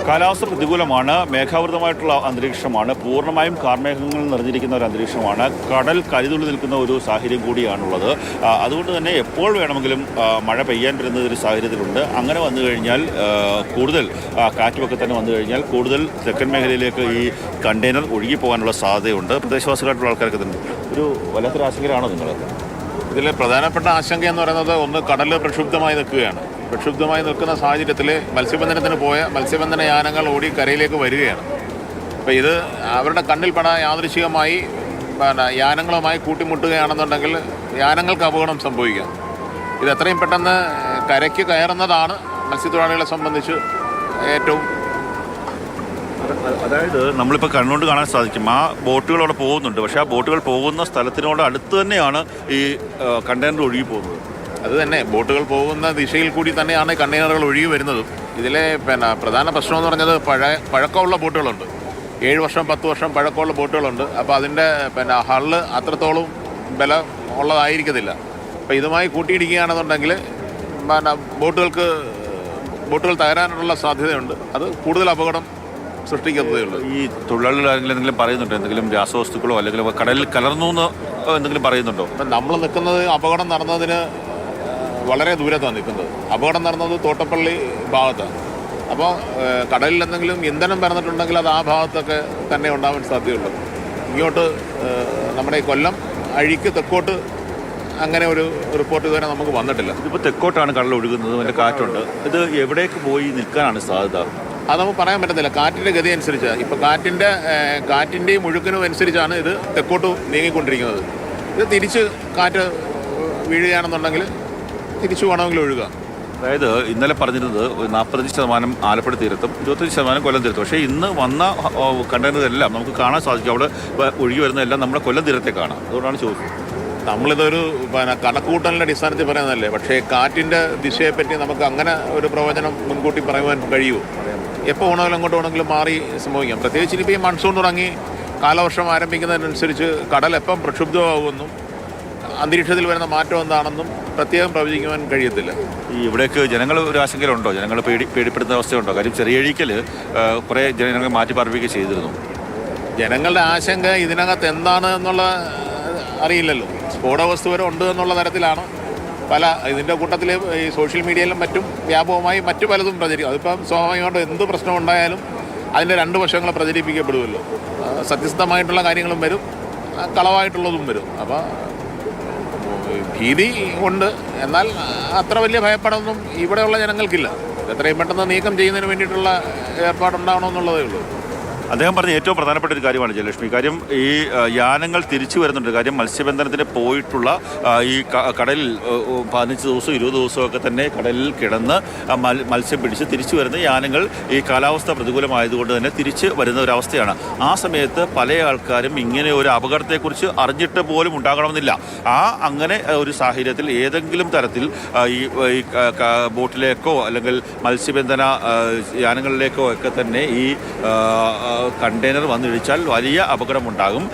കാലാവസ്ഥ പ്രതികൂലമാണ്. മേഘാവൃതമായിട്ടുള്ള അന്തരീക്ഷമാണ്. പൂർണ്ണമായും കാർമേഘങ്ങൾ നിറഞ്ഞിരിക്കുന്ന ഒരു അന്തരീക്ഷമാണ്. കടൽ കരുതുള്ളി നിൽക്കുന്ന ഒരു സാഹചര്യം കൂടിയാണുള്ളത്. അതുകൊണ്ട് തന്നെ എപ്പോൾ വേണമെങ്കിലും മഴ പെയ്യാൻ വരുന്ന ഒരു സാഹചര്യത്തിലുണ്ട്. അങ്ങനെ വന്നു കഴിഞ്ഞാൽ കൂടുതൽ കാറ്റുമൊക്കെ തന്നെ വന്നു കഴിഞ്ഞാൽ കൂടുതൽ തെക്കൻ മേഖലയിലേക്ക് ഈ കണ്ടെയ്നർ ഒഴുകിപ്പോകാനുള്ള സാധ്യതയുണ്ട്. പ്രദേശവാസികളായിട്ടുള്ള ആൾക്കാരൊക്കെ തന്നെ ഒരു വല്ലാത്തൊരു ആശങ്കയിലാണോ നിങ്ങൾ? ഇതിൽ പ്രധാനപ്പെട്ട ആശങ്ക എന്ന് പറയുന്നത് ഒന്ന്, കടൽ പ്രക്ഷുബ്ധമായി നിൽക്കുകയാണ്. പ്രക്ഷുബ്ധമായി നിൽക്കുന്ന സാഹചര്യത്തിൽ മത്സ്യബന്ധനത്തിന് പോയ മത്സ്യബന്ധന യാനങ്ങൾ ഓടി കരയിലേക്ക് വരികയാണ്. അപ്പോൾ ഇത് അവരുടെ കണ്ണിൽപ്പെടാൻ യാദൃശികമായി യാനങ്ങളുമായി കൂട്ടിമുട്ടുകയാണെന്നുണ്ടെങ്കിൽ യാനങ്ങൾക്ക് അപകടം സംഭവിക്കാം. ഇത് എത്രയും പെട്ടെന്ന് കരയ്ക്ക് കയറുന്നതാണ് മത്സ്യത്തൊഴിലാളികളെ സംബന്ധിച്ച് ഏറ്റവും. അതായത് നമ്മളിപ്പോൾ കണ്ണുകൊണ്ട് കാണാൻ സാധിക്കും, ആ ബോട്ടുകൾ അവിടെ പോകുന്നുണ്ട്. പക്ഷേ ആ ബോട്ടുകൾ പോകുന്ന സ്ഥലത്തിനോട് അടുത്ത് തന്നെയാണ് ഈ കണ്ടെയ്നർ ഒഴുകി പോകുന്നത്. അത് തന്നെ, ബോട്ടുകൾ പോകുന്ന ദിശയിൽ കൂടി തന്നെയാണ് കണ്ടെയ്നറുകൾ ഒഴുകി വരുന്നതും. ഇതിലെ പ്രധാന പ്രശ്നമെന്ന് പറഞ്ഞത് പഴക്കമുള്ള ബോട്ടുകളുണ്ട്. 7 വർഷം 10 വർഷം പഴക്കമുള്ള ബോട്ടുകളുണ്ട്. അപ്പോൾ അതിൻ്റെ ഹള്ള് അത്രത്തോളം ബലം ഉള്ളതായിരിക്കത്തില്ല. അപ്പോൾ ഇതുമായി കൂട്ടിയിടിക്കുകയാണെന്നുണ്ടെങ്കിൽ ബോട്ടുകൾ തകരാനുള്ള സാധ്യതയുണ്ട്. അത് കൂടുതൽ അപകടം സൃഷ്ടിക്കുന്നതേ ഉള്ളൂ. ഈ തൊഴിലാളികൾ എന്തെങ്കിലും പറയുന്നുണ്ടോ? എന്തെങ്കിലും രാസവസ്തുക്കളോ അല്ലെങ്കിൽ കടലിൽ കലർന്നു എന്ന് എന്തെങ്കിലും പറയുന്നുണ്ടോ? അപ്പം നമ്മൾ നിൽക്കുന്നത് അപകടം നടന്നതിന് വളരെ ദൂരത്താണ് നിൽക്കുന്നത്. അപകടം നടന്നത് തോട്ടപ്പള്ളി ഭാഗത്താണ്. അപ്പോൾ കടലിൽ എന്തെങ്കിലും ഇന്ധനം പറഞ്ഞിട്ടുണ്ടെങ്കിൽ അത് ആ ഭാഗത്തൊക്കെ തന്നെ ഉണ്ടാവാൻ സാധ്യതയുള്ളൂ. ഇങ്ങോട്ട് നമ്മുടെ ഈ കൊല്ലം അഴിക്ക് തെക്കോട്ട് അങ്ങനെ ഒരു റിപ്പോർട്ട് ഇതുവരെ നമുക്ക് വന്നിട്ടില്ല. ഇതിപ്പോൾ തെക്കോട്ടാണ് കടൽ ഒഴുകുന്നത്, അതിൻ്റെ കാറ്റുണ്ട്. ഇത് എവിടേക്ക് പോയി നിൽക്കാനാണ് സാധ്യത? അത് നമുക്ക് പറയാൻ പറ്റത്തില്ല. കാറ്റിൻ്റെ ഗതി അനുസരിച്ചാണ്. ഇപ്പോൾ കാറ്റിൻ്റെയും ഒഴുക്കിനും അനുസരിച്ചാണ് ഇത് തെക്കോട്ട് നീങ്ങിക്കൊണ്ടിരിക്കുന്നത്. ഇത് തിരിച്ച് കാറ്റ് വീഴുകയാണെന്നുണ്ടെങ്കിൽ തിരിച്ചു വേണമെങ്കിൽ ഒഴുകുക. അതായത് ഇന്നലെ പറഞ്ഞിരുന്നത് 45% ആലപ്പുഴ തീരത്തും 25% കൊല്ലം തീരത്തും. പക്ഷേ ഇന്ന് വന്ന കണ്ടെയ്നറെല്ലാം നമുക്ക് കാണാൻ സാധിക്കും. അവിടെ ഒഴുകി വരുന്നതെല്ലാം നമ്മുടെ കൊല്ലം തീരത്തെ കാണാം. അതുകൊണ്ടാണ് ചോദിച്ചത്. നമ്മളിതൊരു കണക്കൂട്ടലിൻ്റെ അടിസ്ഥാനത്തിൽ പറയുന്നതല്ലേ. പക്ഷേ കാറ്റിൻ്റെ ദിശയെപ്പറ്റി നമുക്ക് അങ്ങനെ ഒരു പ്രവചനം മുൻകൂട്ടി പറയുവാൻ കഴിയുമോ? എപ്പോൾ വേണമെങ്കിലും അങ്ങോട്ട് വേണമെങ്കിലും മാറി സംഭവിക്കാം. പ്രത്യേകിച്ച് ഇനിയിപ്പോൾ ഈ മൺസൂൺ തുടങ്ങി കാലവർഷം ആരംഭിക്കുന്നതിനനുസരിച്ച് കടൽ എപ്പം പ്രക്ഷുബ്ധമാകുമെന്നും അന്തരീക്ഷത്തിൽ വരുന്ന മാറ്റം എന്താണെന്നും പ്രത്യേകം പ്രവചിക്കുവാൻ കഴിയത്തില്ല. ഈ ഇവിടേക്ക് ജനങ്ങൾ ഒരു ആശങ്കയിലുണ്ടോ? ജനങ്ങൾ പേടിപ്പെടുന്ന അവസ്ഥയുണ്ടോ? കാര്യം ചെറിയഴിക്കൽ കുറേ ജനങ്ങൾ മാറ്റി പാർപ്പിക്കുകയും ചെയ്തിരുന്നു. ജനങ്ങളുടെ ആശങ്ക ഇതിനകത്ത് എന്താണ് എന്നുള്ള അറിയില്ലല്ലോ. സ്ഫോടക വസ്തു വരെ ഉണ്ട് എന്നുള്ള തരത്തിലാണ് ഇതിൻ്റെ കൂട്ടത്തിൽ ഈ സോഷ്യൽ മീഡിയയിലും മറ്റും വ്യാപകമായി മറ്റു പലതും പ്രചരിക്കും. അതിപ്പം സ്വാഭാവികമായിട്ടും എന്ത് പ്രശ്നം ഉണ്ടായാലും അതിൻ്റെ 2 വശങ്ങൾ പ്രചരിപ്പിക്കപ്പെടുമല്ലോ. സത്യസന്ധമായിട്ടുള്ള കാര്യങ്ങളും വരും, കളവായിട്ടുള്ളതും വരും. അപ്പോൾ ഭീതി ഉണ്ട്. എന്നാൽ അത്ര വലിയ ഭയപ്പാടൊന്നും ഇവിടെയുള്ള ജനങ്ങൾക്കില്ല. എത്രയും പെട്ടെന്ന് നീക്കം ചെയ്യുന്നതിന് വേണ്ടിയിട്ടുള്ള ഏർപ്പാടുണ്ടാവണമെന്നുള്ളതേ ഉള്ളൂ. അദ്ദേഹം പറഞ്ഞ ഏറ്റവും പ്രധാനപ്പെട്ട ഒരു കാര്യമാണ് ജയലക്ഷ്മി. കാര്യം ഈ യാനങ്ങൾ തിരിച്ചു വരുന്നുണ്ട്. കാര്യം മത്സ്യബന്ധനത്തിന് പോയിട്ടുള്ള ഈ കടലിൽ 15 ദിവസവും 20 ദിവസമൊക്കെ തന്നെ കടലിൽ കിടന്ന് മത്സ്യം പിടിച്ച് തിരിച്ചു വരുന്ന യാനങ്ങൾ ഈ കാലാവസ്ഥ പ്രതികൂലമായതുകൊണ്ട് തന്നെ തിരിച്ച് വരുന്ന ഒരവസ്ഥയാണ്. ആ സമയത്ത് പല ആൾക്കാരും ഇങ്ങനെ ഒരു അപകടത്തെക്കുറിച്ച് അറിഞ്ഞിട്ട് പോലും ഉണ്ടാകണമെന്നില്ല. അങ്ങനെ ഒരു സാഹചര്യത്തിൽ ഏതെങ്കിലും തരത്തിൽ ഈ ബോട്ടിലേക്കോ അല്ലെങ്കിൽ മത്സ്യബന്ധന യാനങ്ങളിലേക്കോ ഒക്കെ തന്നെ ഈ കണ്ടെയ്നർ വന്നിടിച്ചാൽ വലിയ അപകടമുണ്ടാകും.